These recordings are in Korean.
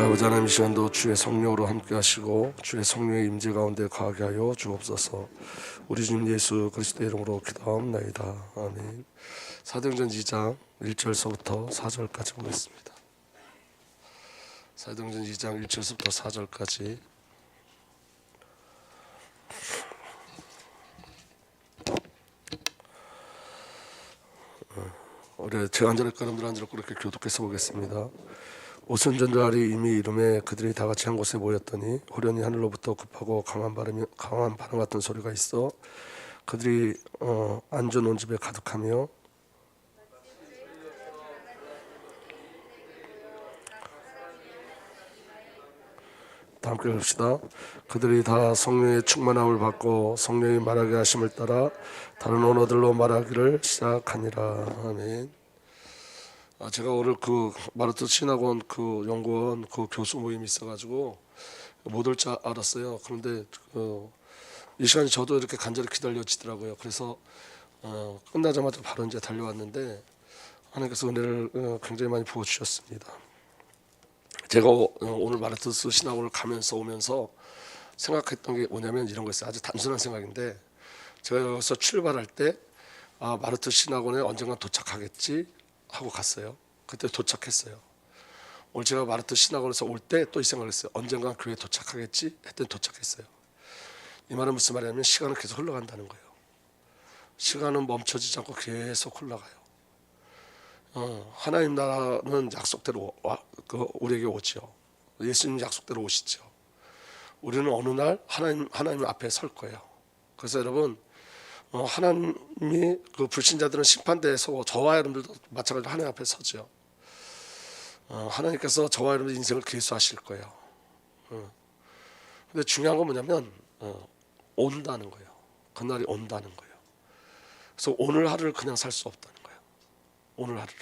아버지 하나님, 이 시간도 주의 성령으로 함께 하시고 주의 성령의 임재 가운데 거하게 하여 주옵소서. 우리 주님 예수 그리스도의 이름으로 기도합나이다. 아멘. 사도행전 2장 1절서부터 4절까지 보겠습니다. 사도행전 2장 1절서부터 4절까지. 우리 제가 한 절에 여러분들 한 절에 그렇게 교독해서 보겠습니다. 오순절날이 이미 이름에 그들이 다 같이 한 곳에 모였더니 호련히 하늘로부터 급하고 강한 바람 같은 소리가 있어 그들이 앉은 온 집에 가득하며 다 함께 읽읍시다. 그들이 다 성령의 충만함을 받고 성령이 말하게 하심을 따라 다른 언어들로 말하기를 시작하니라. 아멘. 제가 오늘 그 마르트 신학원 그 연구원 그 교수 모임이 있어가지고 못 올 줄 알았어요. 그런데 이 시간에 저도 이렇게 간절히 기다려지더라고요. 그래서 끝나자마자 바로 이제 달려왔는데 하나님께서 은혜를 굉장히 많이 부어주셨습니다. 제가 오늘 마르트 신학원을 가면서 오면서 생각했던 게 뭐냐면 이런 거였어요. 아주 단순한 생각인데 제가 여기서 출발할 때 마르트 신학원에 언젠가 도착하겠지 하고 갔어요. 그때 도착했어요. 오늘 제가 마르트 신학원에서 올 때 또 이 생각을 했어요. 언젠가 교회에 도착하겠지 했더니 도착했어요. 이 말은 무슨 말이냐면 시간은 계속 흘러간다는 거예요. 시간은 멈춰지지 않고 계속 흘러가요. 하나님 나라는 약속대로 우리에게 오죠. 예수님 약속대로 오시죠. 우리는 어느 날 하나님 앞에 설 거예요. 그래서 여러분 하나님이 그 불신자들은 심판대에 서고 저와 여러분들도 마찬가지로 하나님 앞에 서죠. 하나님께서 저와 여러분들 인생을 계수하실 거예요. 근데 중요한 건 뭐냐면 온다는 거예요. 그날이 온다는 거예요. 그래서 오늘 하루를 그냥 살 수 없다는 거예요. 오늘 하루를.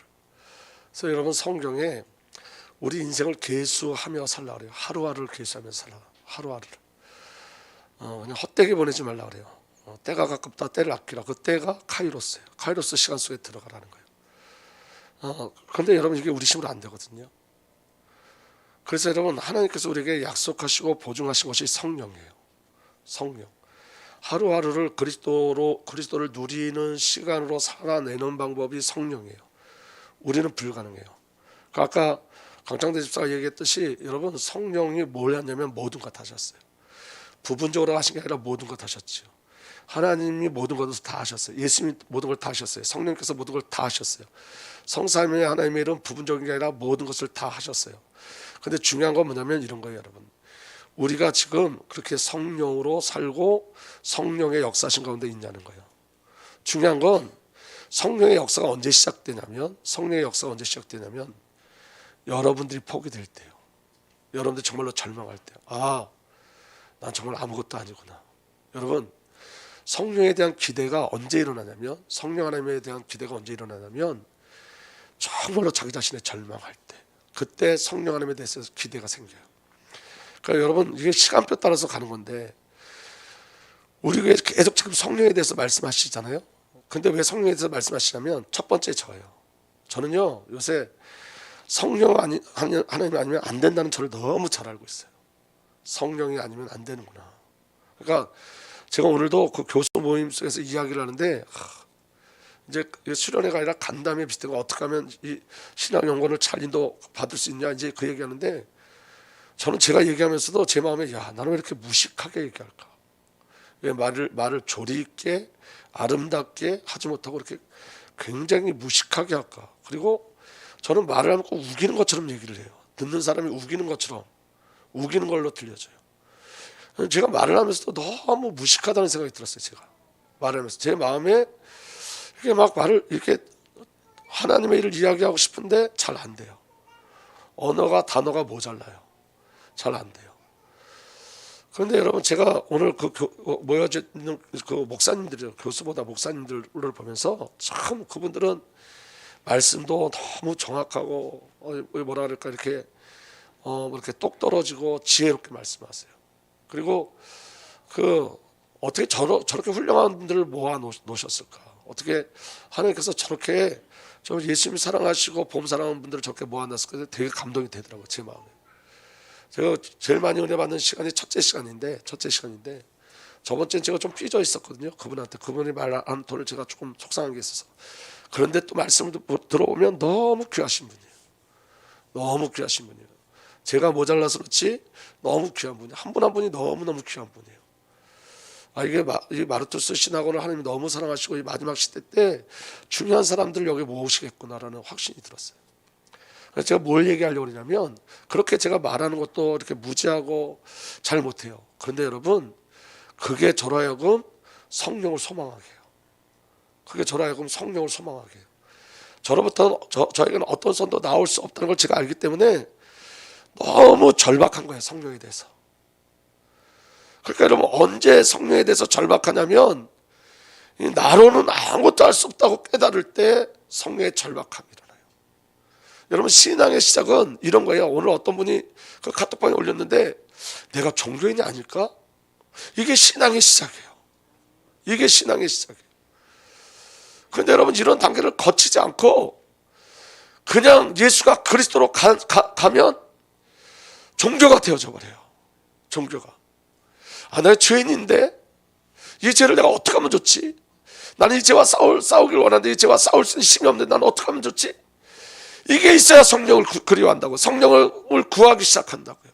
그래서 여러분 성경에 우리 인생을 계수하며 살라 그래요. 하루하루를 계수하며 살라. 하루하루를. 그냥 헛되게 보내지 말라 그래요. 때가 가깝다 때를 아끼라. 그 때가 카이로스예요. 카이로스 시간 속에 들어가라는 거예요. 그런데 여러분 이게 우리 힘으로 안 되거든요. 그래서 여러분 하나님께서 우리에게 약속하시고 보증하신 것이 성령이에요. 성령. 하루하루를 그리스도를 누리는 시간으로 살아내는 방법이 성령이에요. 우리는 불가능해요. 아까 강창대 집사가 얘기했듯이 여러분 성령이 뭘 했냐면 모든 것 하셨어요. 부분적으로 하신 게 아니라 모든 것 하셨죠. 하나님이 모든 것을 다 하셨어요. 예수님이 모든 걸 다 하셨어요. 성령께서 모든 걸 다 하셨어요. 성삼위의 하나님의 일은 부분적인 게 아니라 모든 것을 다 하셨어요. 근데 중요한 건 뭐냐면 이런 거예요, 여러분. 우리가 지금 그렇게 성령으로 살고 성령의 역사신 가운데 있냐는 거예요. 중요한 건 성령의 역사가 언제 시작되냐면 여러분들이 포기될 때요. 여러분들이 정말로 절망할 때요. 난 정말 아무것도 아니구나. 여러분 성령에 대한 기대가 언제 일어나냐면 정말로 자기 자신의 절망할 때 그때 성령 하나님에 대해서 기대가 생겨요. 그러니까 여러분 이게 시간표 따라서 가는 건데 우리 교회 계속 지금 성령에 대해서 말씀하시잖아요. 근데 왜 성령에 대해서 말씀하시냐면 첫 번째 저는요 요새 성령 하나님 아니면 안 된다는 저를 너무 잘 알고 있어요. 성령이 아니면 안 되는구나. 그러니까 제가 오늘도 그 교수 모임 속에서 이야기를 하는데 이제 수련회가 아니라 간담회 비슷한 거 어떻게 하면 이 신학 연구원을 잘 인도 받을 수 있냐 이제 그 얘기하는데 저는 제가 얘기하면서도 제 마음에 나는 왜 이렇게 무식하게 얘기할까? 왜 말을 조리 있게 아름답게 하지 못하고 이렇게 굉장히 무식하게 할까? 그리고 저는 말을 하면 꼭 우기는 것처럼 얘기를 해요. 듣는 사람이 우기는 것처럼 우기는 걸로 들려져요. 제가 말을 하면서도 너무 무식하다는 생각이 들었어요. 제가 말을 하면서 제 마음에 이렇게 막 말을 이렇게 하나님의 일을 이야기하고 싶은데 잘 안 돼요. 단어가 모자라요. 잘 안 돼요. 그런데 여러분 제가 오늘 모여져 있는 그 목사님들이요, 교수보다 목사님들을 보면서 참 그분들은 말씀도 너무 정확하고 뭐라 그럴까 이렇게 똑 떨어지고 지혜롭게 말씀하세요. 그리고 어떻게 저렇게 훌륭한 분들을 모아 놓으셨을까? 어떻게 하나님께서 저렇게 예수님 사랑하시고 봄 사랑하는 분들을 저렇게 모아놨을까? 되게 감동이 되더라고요, 제 마음에. 제가 제일 많이 은혜 받는 시간이 첫째 시간인데 저번 주엔 제가 좀 삐져 있었거든요. 그분이 말한 통을 제가 조금 속상한 게 있어서. 그런데 또 말씀을 들어보면 너무 귀하신 분이에요. 너무 귀하신 분이에요. 제가 모자라서 그렇지 너무 귀한 분이에요. 한 분 한 분이 너무너무 귀한 분이에요. 이게 마르투스 신학원을 하나님이 너무 사랑하시고 이 마지막 시대 때 중요한 사람들 여기 모으시겠구나라는 확신이 들었어요. 그래서 제가 뭘 얘기하려고 그러냐면, 그렇게 제가 말하는 것도 이렇게 무지하고 잘 못해요. 그런데 여러분, 그게 저로 하여금 성령을 소망하게 해요. 그게 저로 하여금 성령을 소망하게 해요. 저로부터 저에게는 어떤 선도 나올 수 없다는 걸 제가 알기 때문에 너무 절박한 거예요, 성령에 대해서. 그러니까 여러분, 언제 성령에 대해서 절박하냐면 나로는 아무것도 할 수 없다고 깨달을 때 성령의 절박함이 일어나요. 여러분, 신앙의 시작은 이런 거예요. 오늘 어떤 분이 그 카톡방에 올렸는데, 내가 종교인이 아닐까? 이게 신앙의 시작이에요. 이게 신앙의 시작이에요. 그런데 여러분, 이런 단계를 거치지 않고 그냥 예수가 그리스도로 가면 종교가 되어져 버려요. 종교가. 내가 죄인인데 이 죄를 내가 어떻게 하면 좋지? 나는 이 죄와 싸우길 원하는데 이 죄와 싸울 수 있는 힘이 없는데 나는 어떻게 하면 좋지? 이게 있어야 성령을 그리워한다고, 성령을 구하기 시작한다고요.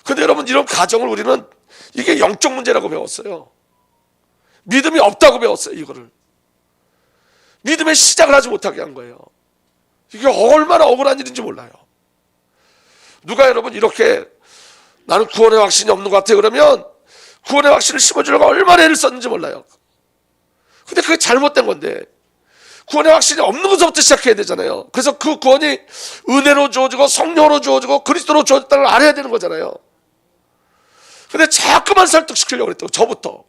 그런데 여러분, 이런 가정을 우리는 이게 영적 문제라고 배웠어요. 믿음이 없다고 배웠어요. 이거를 믿음의 시작을 하지 못하게 한 거예요. 이게 얼마나 억울한 일인지 몰라요. 누가 여러분 이렇게 나는 구원의 확신이 없는 것 같아 그러면 구원의 확신을 심어주려고 얼마나 애를 썼는지 몰라요. 근데 그게 잘못된 건데, 구원의 확신이 없는 것부터 시작해야 되잖아요. 그래서 그 구원이 은혜로 주어지고 성령으로 주어지고 그리스도로 주어졌다는 걸 알아야 되는 거잖아요. 근데 자꾸만 설득시키려고 그랬다고. 저부터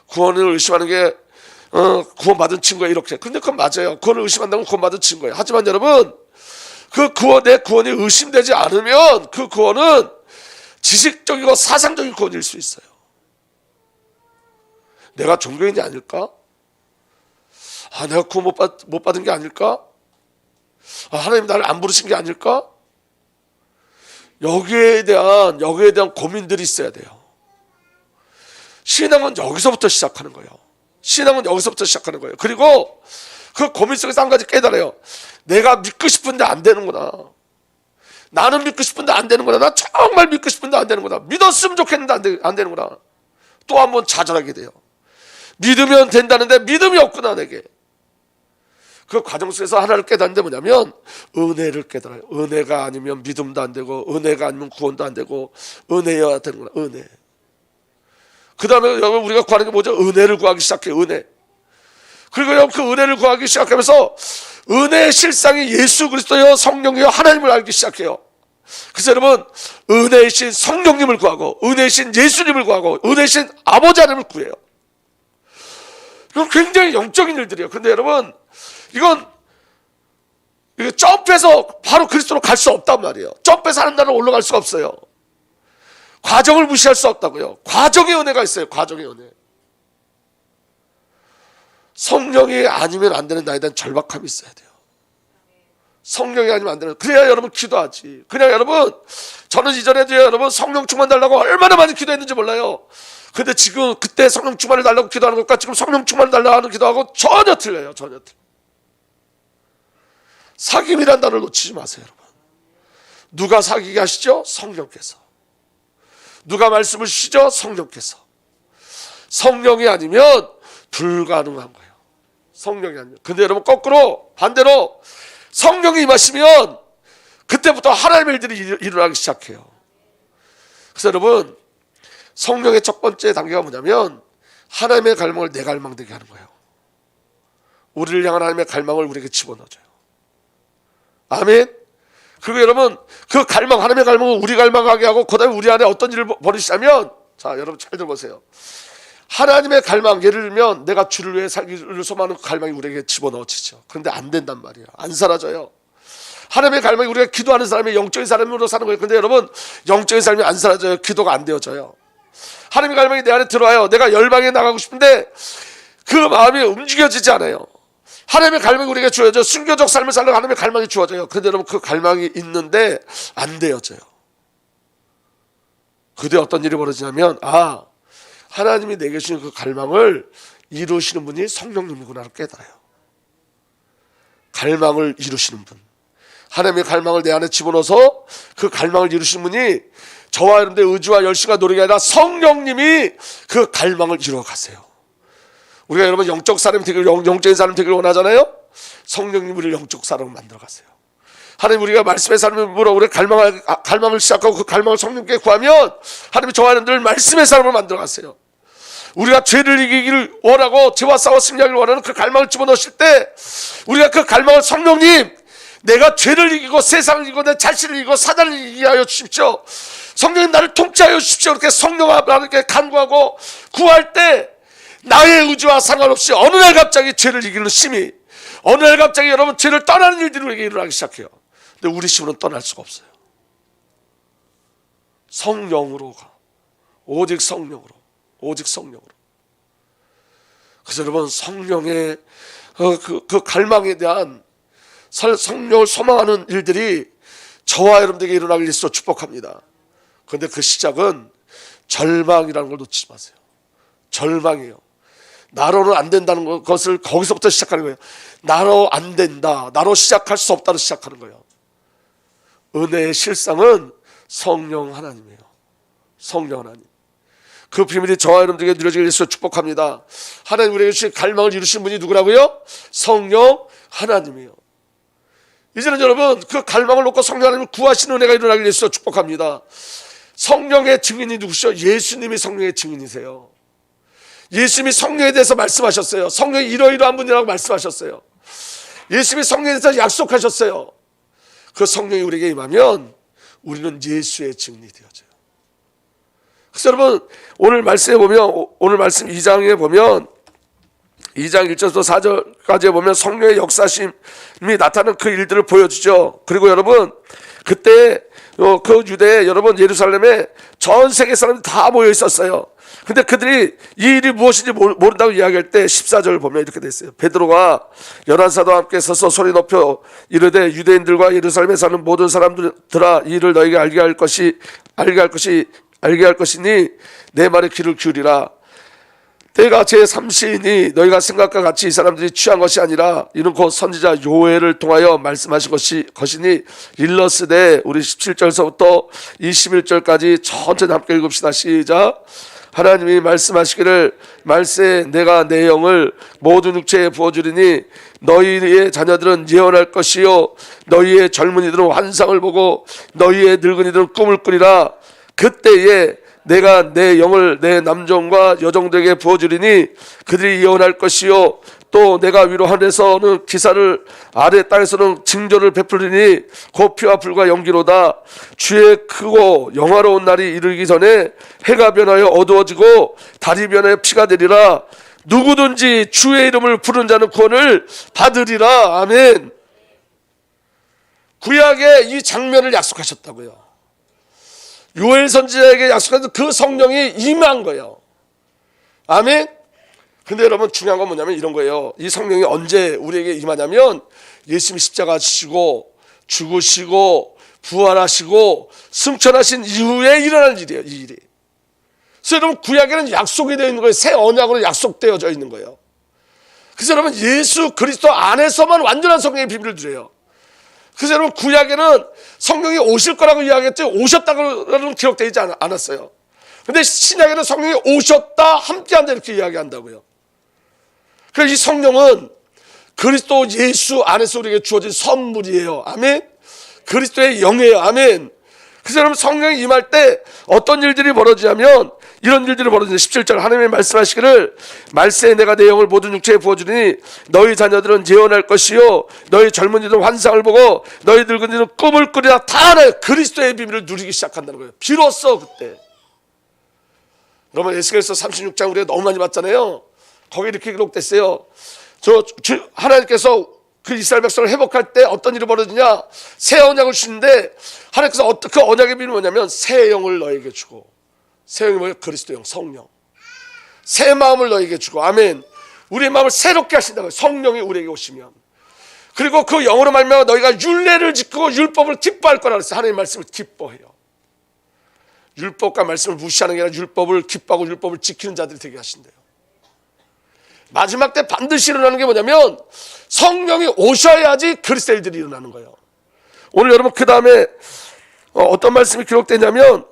구원을 의심하는 게 구원받은 친구야 이렇게. 근데 그건 맞아요. 구원을 의심한다면 구원받은 친구예요. 하지만 여러분, 그 내 구원이 의심되지 않으면 그 구원은 지식적이고 사상적인 구원일 수 있어요. 내가 종교인이 아닐까? 내가 구원 못 받은 게 아닐까? 하나님 나를 안 부르신 게 아닐까? 여기에 대한 고민들이 있어야 돼요. 신앙은 여기서부터 시작하는 거예요. 신앙은 여기서부터 시작하는 거예요. 그리고 그 고민 속에서 한 가지 깨달아요. 내가 믿고 싶은데 안 되는구나. 나는 믿고 싶은데 안 되는구나. 나 정말 믿고 싶은데 안 되는구나. 믿었으면 좋겠는데 안 되는구나. 또 한 번 좌절하게 돼요. 믿으면 된다는데 믿음이 없구나 내게. 그 과정 속에서 하나를 깨닫는데 뭐냐면 은혜를 깨달아요. 은혜가 아니면 믿음도 안 되고, 은혜가 아니면 구원도 안 되고, 은혜여야 되는구나. 은혜. 그 다음에 여러분, 우리가 구하는 게 뭐죠? 은혜를 구하기 시작해요. 은혜. 그리고 여러분, 그 은혜를 구하기 시작하면서 은혜의 실상이 예수 그리스도여 성령이여 하나님을 알기 시작해요. 그래서 여러분, 은혜이신 성령님을 구하고, 은혜이신 예수님을 구하고, 은혜이신 아버지 하나님을 구해요. 이건 굉장히 영적인 일들이에요. 근데 여러분, 이건 점프해서 바로 그리스도로 갈 수 없단 말이에요. 점프해서 하는 날은 올라갈 수가 없어요. 과정을 무시할 수 없다고요. 과정의 은혜가 있어요. 과정의 은혜. 성령이 아니면 안 되는 나에 대한 절박함이 있어야 돼요. 성령이 아니면 안 되는. 그래야 여러분 기도하지. 그냥 여러분, 저는 이전에도 여러분 성령 충만 달라고 얼마나 많이 기도했는지 몰라요. 근데 지금 그때 성령 충만을 달라고 기도하는 것과 지금 성령 충만을 달라고 하는 기도하고 전혀 틀려요. 전혀 틀려요. 사귐이란 단어를 놓치지 마세요, 여러분. 누가 사귀게 하시죠? 성령께서. 누가 말씀을 주시죠? 성령께서. 성령이 아니면 불가능한 거예요. 성령이 아니면. 근데 여러분, 거꾸로 반대로 성령이 임하시면 그때부터 하나님의 일들이 일어나기 시작해요. 그래서 여러분, 성령의 첫 번째 단계가 뭐냐면 하나님의 갈망을 내 갈망되게 하는 거예요. 우리를 향한 하나님의 갈망을 우리에게 집어넣어줘요. 아멘. 그리고 여러분, 그 갈망, 하나님의 갈망을 우리 갈망하게 하고 그 다음에 우리 안에 어떤 일을 벌이시냐면, 자, 여러분 잘 들어보세요. 하나님의 갈망, 예를 들면 내가 주를 위해 살기를 소망하는 그 갈망이 우리에게 집어넣어지죠. 그런데 안 된단 말이에요. 안 사라져요. 하나님의 갈망이 우리가 기도하는 사람이 영적인 사람으로 사는 거예요. 근데 여러분, 영적인 삶이 안 사라져요. 기도가 안 되어져요. 하나님의 갈망이 내 안에 들어와요. 내가 열방에 나가고 싶은데 그 마음이 움직여지지 않아요. 하나님의 갈망이 우리에게 주어져요. 순교적 삶을 살려고 하나님의 갈망이 주어져요. 근데 여러분, 그 갈망이 있는데 안 되어져요. 그때 어떤 일이 벌어지냐면 하나님이 내게 주신 그 갈망을 이루시는 분이 성령님이구나를 깨달아요. 갈망을 이루시는 분, 하나님의 갈망을 내 안에 집어넣어서 그 갈망을 이루시는 분이 저와 여러분들의 의지와 열심과 노력이 아니라 성령님이 그 갈망을 이루어 가세요. 우리가 여러분 영적 사람이 되길, 영적인 사람이 되길 원하잖아요. 성령님 우리를 영적 사람으로 만들어 가세요. 하나님 우리가 말씀의 사람으로 우리 갈망을 시작하고 그 갈망을 성령께 구하면 하나님이 저와 여러분들을 말씀의 사람으로 만들어 가세요. 우리가 죄를 이기기를 원하고 죄와 싸워 승리하기를 원하는 그 갈망을 집어넣으실 때 우리가 그 갈망을 성령님, 내가 죄를 이기고 세상을 이기고 내 자신을 이기고 사단을 이기게 하여 주십시오. 성령님 나를 통치하여 주십시오. 그렇게 성령 앞에 하나님께 간구하고 구할 때 나의 의지와 상관없이 어느 날 갑자기 죄를 이기는 힘이, 어느 날 갑자기 여러분 죄를 떠나는 일들이 우리에게 일어나기 시작해요. 근데 우리 힘으로는 떠날 수가 없어요. 성령으로 가. 오직 성령으로. 오직 성령으로. 그래서 여러분 성령의 그 갈망에 대한 성령을 소망하는 일들이 저와 여러분들에게 일어나길 예수로 축복합니다. 그런데 그 시작은 절망이라는 걸 놓치지 마세요. 절망이에요. 나로는 안 된다는 것을 거기서부터 시작하는 거예요. 나로 안 된다, 나로 시작할 수 없다로 시작하는 거예요. 은혜의 실상은 성령 하나님이에요. 성령 하나님. 그 비밀이 저와 여러분들에게 누려지길 예수로 축복합니다. 하나님 우리에게 주신 갈망을 이루신 분이 누구라고요? 성령 하나님이에요. 이제는 여러분 그 갈망을 놓고 성령 하나님을 구하시는 은혜가 일어나길 예수로 축복합니다. 성령의 증인이 누구시죠? 예수님이 성령의 증인이세요. 예수님이 성령에 대해서 말씀하셨어요. 성령이 이러이러한 분이라고 말씀하셨어요. 예수님이 성령에 대해서 약속하셨어요. 그 성령이 우리에게 임하면 우리는 예수의 증인이 되어져요. 그래서 여러분 오늘 말씀에 보면, 오늘 말씀 2장에 보면 2장 1절부터 4절까지 보면 성령의 역사심이 나타나는 그 일들을 보여주죠. 그리고 여러분 그때 그 유대에 여러분 예루살렘에 전 세계 사람들이 다 모여 있었어요. 근데 그들이 이 일이 무엇인지 모른다고 이야기할 때 14절을 보면 이렇게 돼 있어요. 베드로가 11사도와 함께 서서 소리 높여 이르되 유대인들과 예루살렘에 사는 모든 사람들아 이 일을 너희에게 알게 할 것이니 내 말에 귀를 기울이라. 때가 제3시이니 너희가 생각과 같이 이 사람들이 취한 것이 아니라 이는 곧 선지자 요엘을 통하여 말씀하신 것이니 일러스되. 우리 17절서부터 21절까지 천천히 함께 읽읍시다. 시작. 하나님이 말씀하시기를 말세 내가 내 영을 모든 육체에 부어주리니 너희의 자녀들은 예언할 것이요 너희의 젊은이들은 환상을 보고 너희의 늙은이들은 꿈을 꾸리라. 그때에 내가 내 영을 내 남종과 여종들에게 부어주리니 그들이 예언할 것이요 또 내가 위로 하늘에서는 기사를 아래 땅에서는 징조를 베풀리니 곧 피와 불과 연기로다. 주의 크고 영화로운 날이 이르기 전에 해가 변하여 어두워지고 달이 변하여 피가 되리라. 누구든지 주의 이름을 부른 자는 구원을 받으리라. 아멘. 구약에 이 장면을 약속하셨다고요. 요엘 선지자에게 약속한 그 성령이 임한 거예요. 아멘. 근데 여러분 중요한 건 뭐냐면 이런 거예요. 이 성령이 언제 우리에게 임하냐면 예수님이 십자가 지시고 죽으시고 부활하시고 승천하신 이후에 일어날 일이에요. 이 일이. 그래서 여러분 구약에는 약속이 되어 있는 거예요. 새 언약으로 약속되어져 있는 거예요. 그래서 여러분 예수 그리스도 안에서만 완전한 성령의 비밀을 드려요. 그래서 여러분 구약에는 성령이 오실 거라고 이야기했지 오셨다고는 기록되지 않았어요. 근데 신약에는 성령이 오셨다 함께한다 이렇게 이야기한다고요. 그래서 이 성령은 그리스도 예수 안에서 우리에게 주어진 선물이에요. 아멘. 그리스도의 영이에요. 아멘. 그래서 여러분 성령이 임할 때 어떤 일들이 벌어지냐면 이런 일들이 벌어지는 17절 하나님이 말씀하시기를 말세에 내가 내 영을 모든 육체에 부어주니 너희 자녀들은 예언할 것이요 너희 젊은이들은 환상을 보고 너희 늙은이들은 꿈을 꾸리라. 다 알아요. 그리스도의 비밀을 누리기 시작한다는 거예요. 비로소 그때. 여러분 에스겔서 36장 우리가 너무 많이 봤잖아요. 거기 이렇게 기록됐어요. 하나님께서 그 이스라엘 백성을 회복할 때 어떤 일이 벌어지냐. 새 언약을 주는데 하나님께서 그 언약의 비밀이 뭐냐면 새 영을 너에게 주고, 새 영이 뭐예요? 그리스도 영, 성령. 새 마음을 너에게 주고, 아멘. 우리의 마음을 새롭게 하신다고요. 성령이 우리에게 오시면. 그리고 그 영으로 말미암아 너희가 율례를 지키고 율법을 기뻐할 거라 그랬어요. 하나님의 말씀을 기뻐해요. 율법과 말씀을 무시하는 게 아니라 율법을 기뻐하고 율법을 지키는 자들이 되게 하신대요. 마지막 때 반드시 일어나는 게 뭐냐면 성령이 오셔야지 그리스도인들이 일어나는 거예요. 오늘 여러분 그 다음에 어떤 말씀이 기록되냐면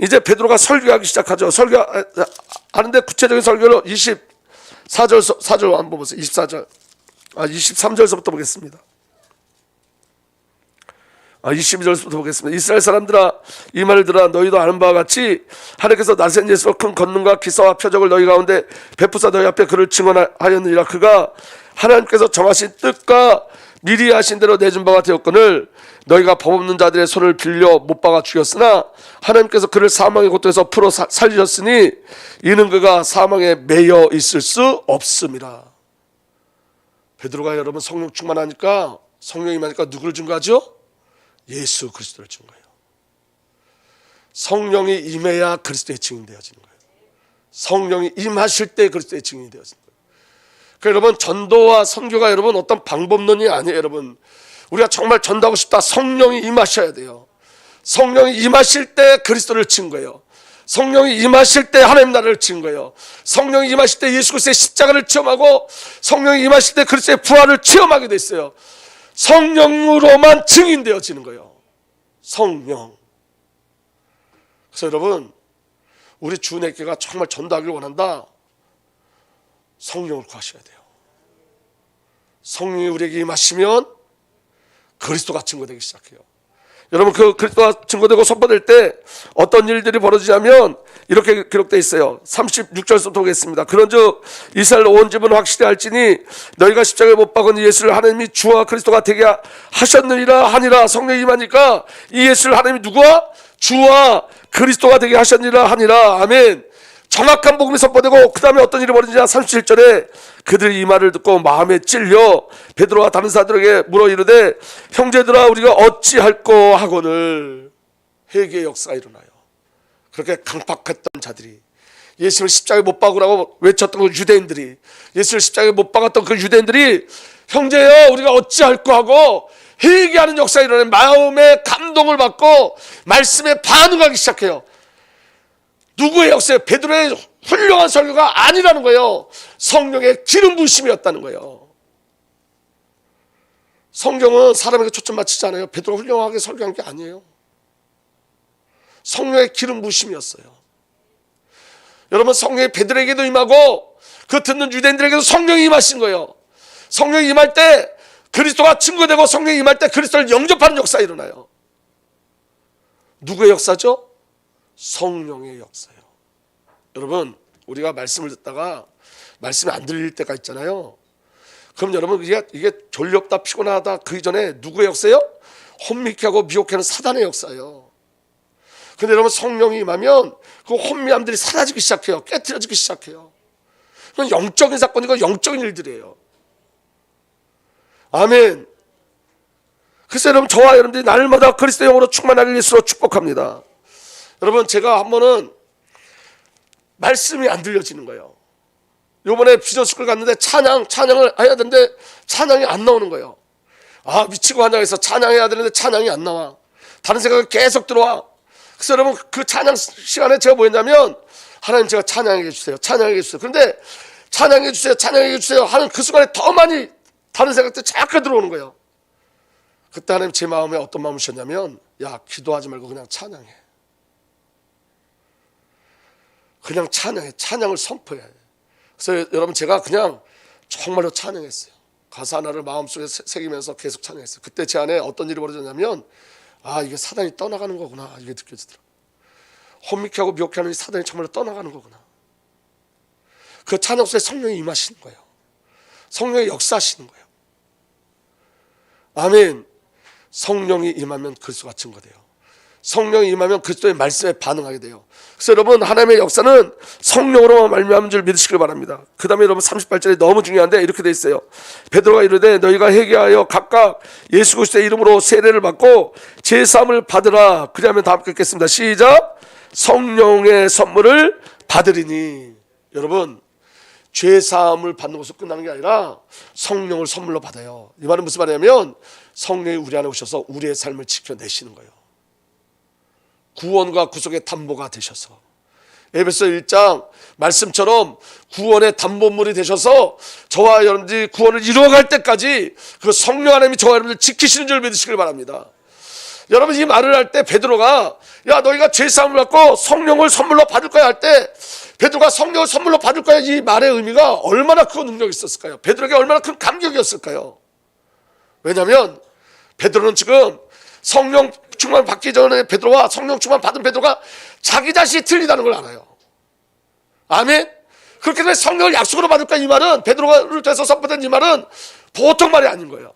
이제 베드로가 설교하기 시작하죠. 설교하는데 구체적인 설교를 4절 한번 보세요. 23절서부터 보겠습니다. 22절부터 보겠습니다. 이스라엘 사람들아, 이 말을 들어 너희도 아는 바와 같이 하나님께서 나센 예수로 큰 권능과 기사와 표적을 너희 가운데 베푸사 너희 앞에 그를 증언하였느니라. 그가 하나님께서 정하신 뜻과 미리 하신 대로 내준 바가 되었거늘 너희가 법 없는 자들의 손을 빌려 못 박아 죽였으나 하나님께서 그를 사망의 고통에서 풀어 살리셨으니 이는 그가 사망에 매여 있을 수 없음이라. 베드로가 여러분 성령 충만하니까, 성령이 임하니까 누구를 증거하죠? 예수 그리스도를 증거해요. 성령이 임해야 그리스도의 증인이 되어지는 거예요. 성령이 임하실 때 그리스도의 증인이 되어지는 거예요. 그러니까 여러분 전도와 선교가 여러분 어떤 방법론이 아니에요. 여러분 우리가 정말 전도하고 싶다, 성령이 임하셔야 돼요. 성령이 임하실 때 그리스도를 증거해요. 성령이 임하실 때 하나님 나라를 증거해요. 성령이 임하실 때 예수 그리스도의 십자가를 체험하고 성령이 임하실 때 그리스도의 부활을 체험하게 됐어요. 성령으로만 증인되어지는 거예요. 성령. 그래서 여러분 우리 주내교가 정말 전도하기를 원한다, 성령을 구하셔야 돼요. 성령이 우리에게 임하시면 그리스도가 증거되기 시작해요. 여러분 그 그리스도가 증거되고 선포될 때 어떤 일들이 벌어지냐면 이렇게 기록되어 있어요. 36절부터 보겠습니다. 그런즉 이스라엘 온 집은 확실히 알지니 너희가 십자가에 못 박은 예수를 하나님이 주와 그리스도가 되게 하셨느니라 하니라. 성령이 임하니까 이 예수를 하나님이 누구와? 주와 그리스도가 되게 하셨느니라 하니라. 아멘. 정확한 복음이 선포되고 그 다음에 어떤 일이 벌어지냐. 37절에 그들이 이 말을 듣고 마음에 찔려 베드로와 다른 사람들에게 물어 이르되 형제들아 우리가 어찌할꼬 하거늘. 회개의 역사가 일어나요. 그렇게 강팍했던 자들이, 예수를 십자가에 못 박으라고 외쳤던 그 유대인들이, 예수를 십자가에 못 박았던 그 유대인들이 형제여 우리가 어찌할꼬 하고 회개하는 역사가 일어나요. 마음의 감동을 받고 말씀에 반응하기 시작해요. 누구의 역사예요? 베드로의 훌륭한 설교가 아니라는 거예요. 성령의 기름 부으심이었다는 거예요. 성경은 사람에게 초점 맞추지 않아요. 베드로가 훌륭하게 설교한 게 아니에요. 성령의 기름 부으심이었어요. 여러분 성령이 베드로에게도 임하고 그 듣는 유대인들에게도 성령이 임하신 거예요. 성령이 임할 때 그리스도가 증거되고 성령이 임할 때 그리스도를 영접하는 역사가 일어나요. 누구의 역사죠? 성령의 역사예요. 여러분 우리가 말씀을 듣다가 말씀이 안 들릴 때가 있잖아요. 그럼 여러분 이게 졸렵다 피곤하다 그 이전에 누구의 역사예요? 혼미케 하고 미혹해 하는 사단의 역사예요. 근데 여러분 성령이 임하면 그 혼미함들이 사라지기 시작해요. 깨트려지기 시작해요. 그건 영적인 사건이고 영적인 일들이에요. 아멘. 그래서 여러분 저와 여러분들이 날마다 그리스도의 영으로 충만하길 예수로 축복합니다. 여러분 제가 한 번은 말씀이 안 들려지는 거예요. 요번에 비전스쿨 갔는데 찬양을 해야 되는데 찬양이 안 나오는 거예요. 아 미치고 환장해서 찬양해야 되는데 찬양이 안 나와. 다른 생각이 계속 들어와. 그래서 여러분 그 찬양 시간에 제가 뭐 했냐면 하나님 제가 찬양해 주세요. 찬양해 주세요. 그런데 찬양해 주세요. 찬양해 주세요 하는 그 순간에 더 많이 다른 생각들이 자꾸 들어오는 거예요. 그때 하나님 제 마음에 어떤 마음을 주셨냐면 야 기도하지 말고 그냥 찬양해. 그냥 찬양해. 찬양을 선포해. 그래서 여러분 제가 그냥 정말로 찬양했어요. 가사 하나를 마음속에 새기면서 계속 찬양했어요. 그때 제 안에 어떤 일이 벌어졌냐면 아 이게 사단이 떠나가는 거구나 이게 느껴지더라고요. 혼미케 하고 미혹해 하는 이 사단이 정말로 떠나가는 거구나. 그 찬양 속에 성령이 임하시는 거예요. 성령이 역사하시는 거예요. 아멘. 성령이 임하면 그리스도가 증거돼요. 성령이 임하면 그리스도의 말씀에 반응하게 돼요. 그래서 여러분 하나님의 역사는 성령으로만 말미암은 줄 믿으시길 바랍니다. 그 다음에 여러분 38절이 너무 중요한데 이렇게 돼 있어요. 베드로가 이르되 너희가 회개하여 각각 예수 그리스도의 이름으로 세례를 받고 제사함을 받으라. 그리하면 다 함께 읽겠습니다. 시작. 성령의 선물을 받으리니. 여러분 죄사함을 받는 것으로 끝나는 게 아니라 성령을 선물로 받아요. 이 말은 무슨 말이냐면 성령이 우리 안에 오셔서 우리의 삶을 지켜내시는 거예요. 구원과 구속의 담보가 되셔서 에베소 1장 말씀처럼 구원의 담보물이 되셔서 저와 여러분들이 구원을 이루어갈 때까지 그 성령 하나님이 저와 여러분들 지키시는 줄 믿으시길 바랍니다. 여러분 이 말을 할 때 베드로가 야 너희가 죄사함을 받고 성령을 선물로 받을 거야 할 때 베드로가 성령을 선물로 받을 거야 이 말의 의미가 얼마나 큰 능력이 있었을까요? 베드로에게 얼마나 큰 감격이었을까요? 왜냐하면 베드로는 지금 성령 충만 받기 전에 베드로와 성령 충만 받은 베드로가 자기 자신이 틀리다는 걸 알아요. 아멘. 그렇기 때문에 성령을 약속으로 받을 거야 이 말은 베드로를 통해서 선포된 이 말은 보통 말이 아닌 거예요.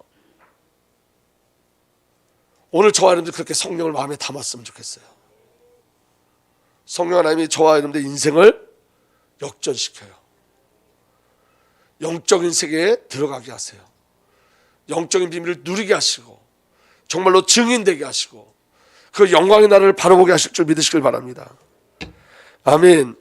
오늘 저와 여러분들 그렇게 성령을 마음에 담았으면 좋겠어요. 성령 하나님이 저와 여러분들 인생을 역전시켜요. 영적인 세계에 들어가게 하세요. 영적인 비밀을 누리게 하시고 정말로 증인되게 하시고 그 영광의 나라를 바라보게 하실 줄 믿으시길 바랍니다. 아멘.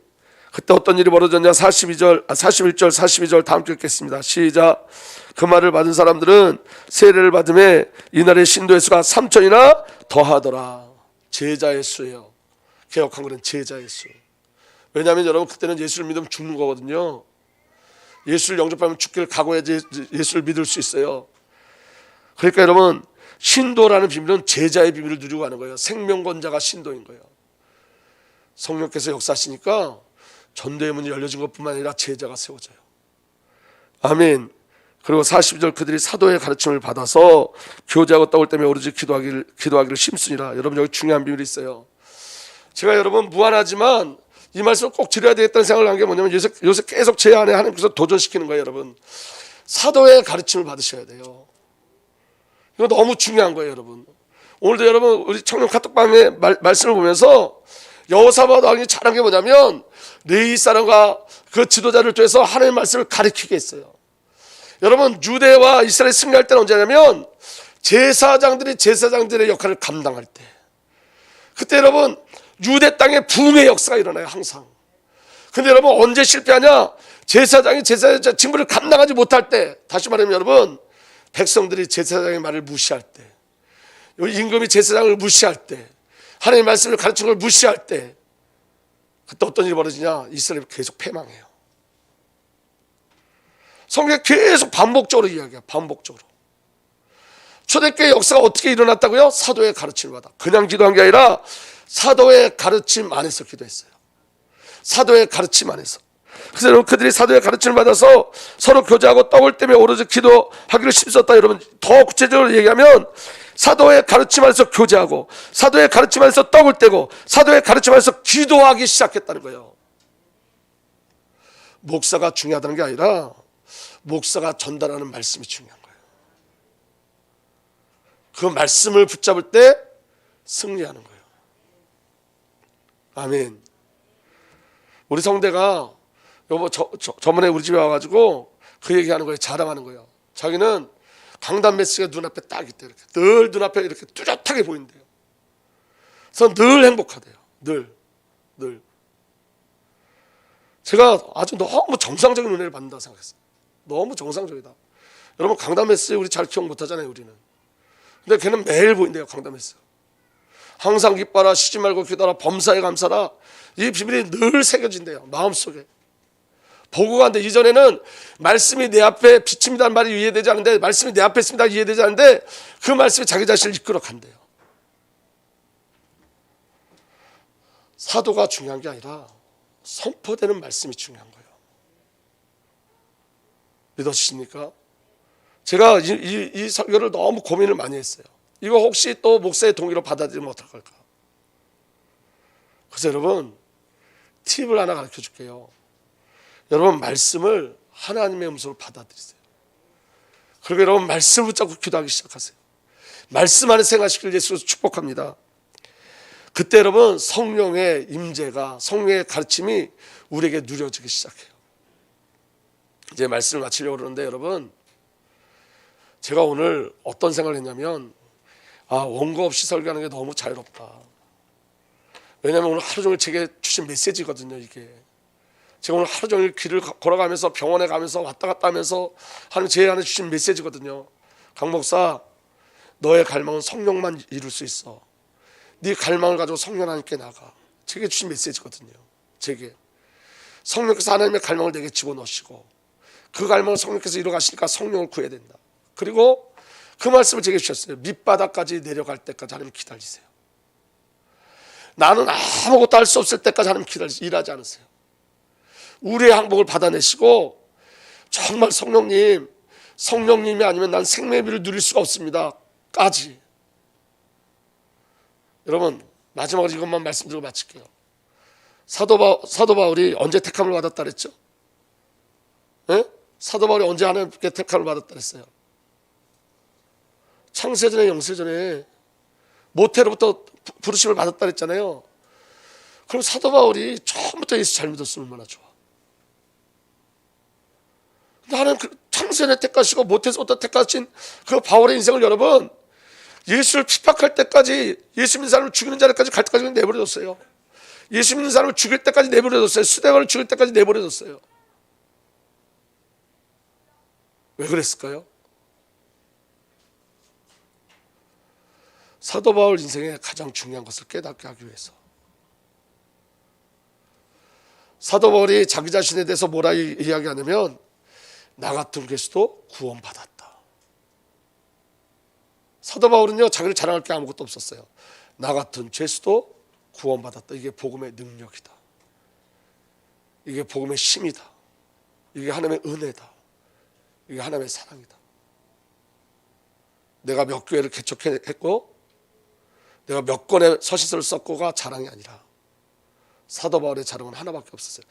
그때 어떤 일이 벌어졌냐? 41절 42절 다 함께 읽겠습니다. 시작. 그 말을 받은 사람들은 세례를 받음에 이날의 신도의 수가 3천이나 더하더라. 제자의 수예요. 개혁한글은 제자의 수. 왜냐하면 여러분 그때는 예수를 믿으면 죽는 거거든요. 예수를 영접하면 죽기를 각오해야지 예수를 믿을 수 있어요. 그러니까 여러분 신도라는 비밀은 제자의 비밀을 누리고 가는 거예요. 생명권자가 신도인 거예요. 성령께서 역사하시니까 전도의 문이 열려진 것뿐만 아니라 제자가 세워져요. 아멘. 그리고 42절 그들이 사도의 가르침을 받아서 교제하고 떡을 떼며 오로지 기도하기를 심쓰니라. 여러분 여기 중요한 비밀이 있어요. 제가 여러분 무한하지만 이 말씀을 꼭 드려야 되겠다는 생각을 한 게 뭐냐면 요새 계속 제 안에 하나님께서 도전시키는 거예요. 여러분 사도의 가르침을 받으셔야 돼요. 이거 너무 중요한 거예요. 여러분 오늘도 여러분 우리 청년 카톡방에 말씀을 보면서 여호사밧 왕이 잘한 게 뭐냐면 레위 사람과 그 지도자를 통해서 하나님의 말씀을 가르치게 했어요. 여러분 유대와 이스라엘이 승리할 때는 언제냐면 제사장들의 역할을 감당할 때 그때 여러분 유대 땅에 부흥의 역사가 일어나요. 항상. 근데 여러분 언제 실패하냐? 제사장이 제사장 직무를 감당하지 못할 때, 다시 말하면 여러분 백성들이 제사장의 말을 무시할 때, 임금이 제사장을 무시할 때, 하나님의 말씀을 가르치는 걸 무시할 때, 그때 어떤 일이 벌어지냐? 이스라엘이 계속 패망해요. 성경에 계속 반복적으로 이야기해요. 반복적으로. 초대교회 역사가 어떻게 일어났다고요? 사도의 가르침을 받아. 그냥 기도한 게 아니라 사도의 가르침 안에서 기도했어요. 사도의 가르침 안에서. 그래서 여러분 그들이 사도의 가르침을 받아서 서로 교제하고 떡을 떼며 오로지 기도하기를 힘썼다. 여러분 더 구체적으로 얘기하면 사도의 가르침 안에서 교제하고 사도의 가르침 안에서 떡을 떼고 사도의 가르침 안에서 기도하기 시작했다는 거예요. 목사가 중요하다는 게 아니라 목사가 전달하는 말씀이 중요한 거예요. 그 말씀을 붙잡을 때 승리하는 거예요. 아멘. 우리 성대가 여보 저번에 우리 집에 와가지고 그 얘기하는 거예요. 자랑하는 거예요. 자기는 강단 메시지가 눈앞에 딱 있대. 이렇게 늘 눈앞에 이렇게 뚜렷하게 보인대요. 그래서 늘 행복하대요. 늘. 제가 아주 너무 정상적인 은혜를 받는다고 생각했어요. 너무 정상적이다. 여러분 강단 메시지 우리 잘 기억 못하잖아요. 우리는. 근데 걔는 매일 보인대요. 강단 메시지. 항상 기뻐라, 쉬지 말고 기도하라, 범사에 감사라. 이 비밀이 늘 새겨진대요. 마음속에. 보고 간데 이전에는 말씀이 내 앞에 비칩니다는 말이 이해되지 않는데 말씀이 내 앞에 있습니다 이해되지 않는데 그 말씀이 자기 자신을 이끌어 간대요. 사도가 중요한 게 아니라 선포되는 말씀이 중요한 거예요. 믿어지십니까? 제가 이 설교를 너무 고민을 많이 했어요. 이거 혹시 또 목사의 동의로 받아들이면 어떡할까? 그래서 여러분 팁을 하나 가르쳐 줄게요. 여러분 말씀을 하나님의 음성으로 받아들이세요. 그리고 여러분 말씀을 붙잡고 기도하기 시작하세요. 말씀 안에 생활시킬 예수로 축복합니다. 그때 여러분 성령의 임재가 성령의 가르침이 우리에게 누려지기 시작해요. 이제 말씀을 마치려고 그러는데 여러분 제가 오늘 어떤 생각을 했냐면 원고 없이 설교하는 게 너무 자유롭다. 왜냐하면 오늘 하루 종일 제게 주신 메시지거든요. 이게 제가 오늘 하루 종일 길을 걸어가면서 병원에 가면서 왔다 갔다 하면서 하는 제 안에 주신 메시지거든요. 강 목사 너의 갈망은 성령만 이룰 수 있어. 네 갈망을 가지고 성령 하나님께 나가. 제게 주신 메시지거든요. 제게 성령께서 하나님의 갈망을 내게 집어넣으시고 그 갈망을 성령께서 이루어가시니까 성령을 구해야 된다. 그리고 그 말씀을 제게 주셨어요. 밑바닥까지 내려갈 때까지 하나님 기다리세요. 나는 아무것도 할 수 없을 때까지 하나님 기다리세요. 일하지 않으세요. 우리의 항복을 받아내시고 정말 성령님이 아니면 난 생명의 비를 누릴 수가 없습니다 까지. 여러분 마지막으로 이것만 말씀드리고 마칠게요. 사도 바울이 언제 택함을 받았다 그랬죠? 네? 사도 바울이 언제 하나님께 택함을 받았다 그랬어요? 창세전에 영세전에 모태로부터 부르심을 받았다 그랬잖아요. 그럼 사도 바울이 처음부터 예수 잘 믿었으면 얼마나 좋아. 근데 하나님 창세전에 택하시고 모태에서부터 택하신 그 바울의 인생을 여러분 예수를 핍박할 때까지, 예수 믿는 사람을 죽이는 자리까지 갈 때까지 내버려뒀어요. 예수 믿는 사람을 죽일 때까지 내버려뒀어요. 스데반을 죽일 때까지 내버려뒀어요. 왜 그랬을까요? 사도 바울 인생의 가장 중요한 것을 깨닫게 하기 위해서. 사도 바울이 자기 자신에 대해서 뭐라 이야기하냐면 나 같은 괴수도 구원받았다. 사도 바울은요 자기를 자랑할 게 아무것도 없었어요. 나 같은 죄수도 구원받았다. 이게 복음의 능력이다. 이게 복음의 힘이다. 이게 하나님의 은혜다. 이게 하나님의 사랑이다. 내가 몇 교회를 개척했고 내가 몇 권의 서신서를 썼고가 자랑이 아니라 사도 바울의 자랑은 하나밖에 없었어요.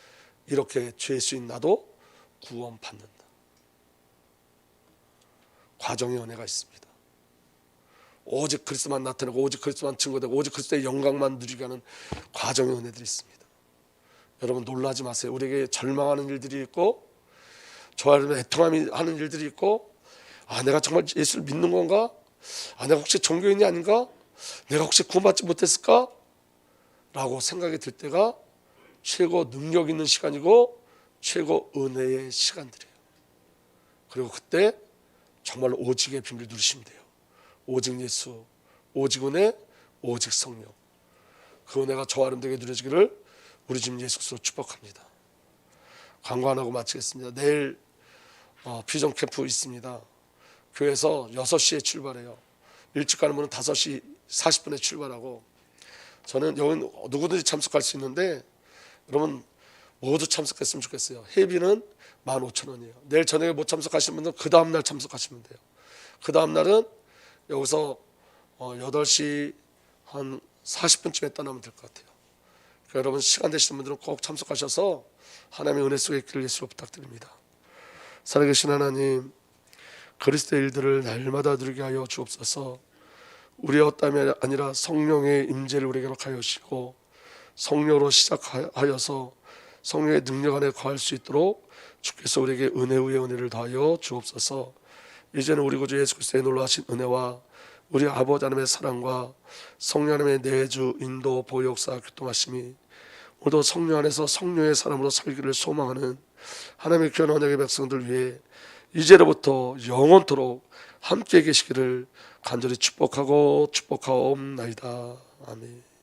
이렇게 죄수인 나도 구원받는다. 과정의 은혜가 있습니다. 오직 그리스도만 나타내고 오직 그리스도만 증거되고 오직 그리스도의 영광만 누리게 하는 과정의 은혜들이 있습니다. 여러분 놀라지 마세요. 우리에게 절망하는 일들이 있고 저하면 애통함이 하는 일들이 있고 내가 정말 예수를 믿는 건가? 내가 혹시 종교인이 아닌가? 내가 혹시 구원받지 못했을까? 라고 생각이 들 때가 최고 능력 있는 시간이고 최고 은혜의 시간들이에요. 그리고 그때 정말 오직의 비밀을 누리시면 돼요. 오직 예수, 오직 은혜, 오직 성령. 그 은혜가 저와 여러분들에게 누려지기를 우리 주님 예수 그리스도로 축복합니다. 광고 안 하고 마치겠습니다. 내일 비전 캠프 있습니다. 교회에서 6시에 출발해요. 일찍 가는 분은 5시 40분에 출발하고 저는 여기 누구든지 참석할 수 있는데 여러분 모두 참석했으면 좋겠어요. 회비는 15,000원이에요. 내일 저녁에 못 참석하시는 분들은 그 다음날 참석하시면 돼요. 그 다음날은 여기서 8시 한 40분쯤에 떠나면 될 것 같아요. 그러니까 여러분 시간 되시는 분들은 꼭 참석하셔서 하나님의 은혜 속에 있기를 예수로 부탁드립니다. 살아계신 하나님, 그리스도의 일들을 날마다 누리게 하여 주옵소서. 우리의 어땀이 아니라 성령의 임재를 우리에게 하여 주시고 성령으로 시작하여서 성령의 능력 안에 거할 수 있도록 주께서 우리에게 은혜 위에 은혜를 더하여 주옵소서. 이제는 우리 구주 예수 그리스도의 놀라신 은혜와 우리 아버지 하나님의 사랑과 성령 하나님의 내주 인도 보호 역사 교통하심이 오늘도 성령 안에서 성령의 사람으로 살기를 소망하는 하나님의 귀한 언약의 백성들 위해 이제로부터 영원토록 함께 계시기를 간절히 축복하옵나이다. 아멘.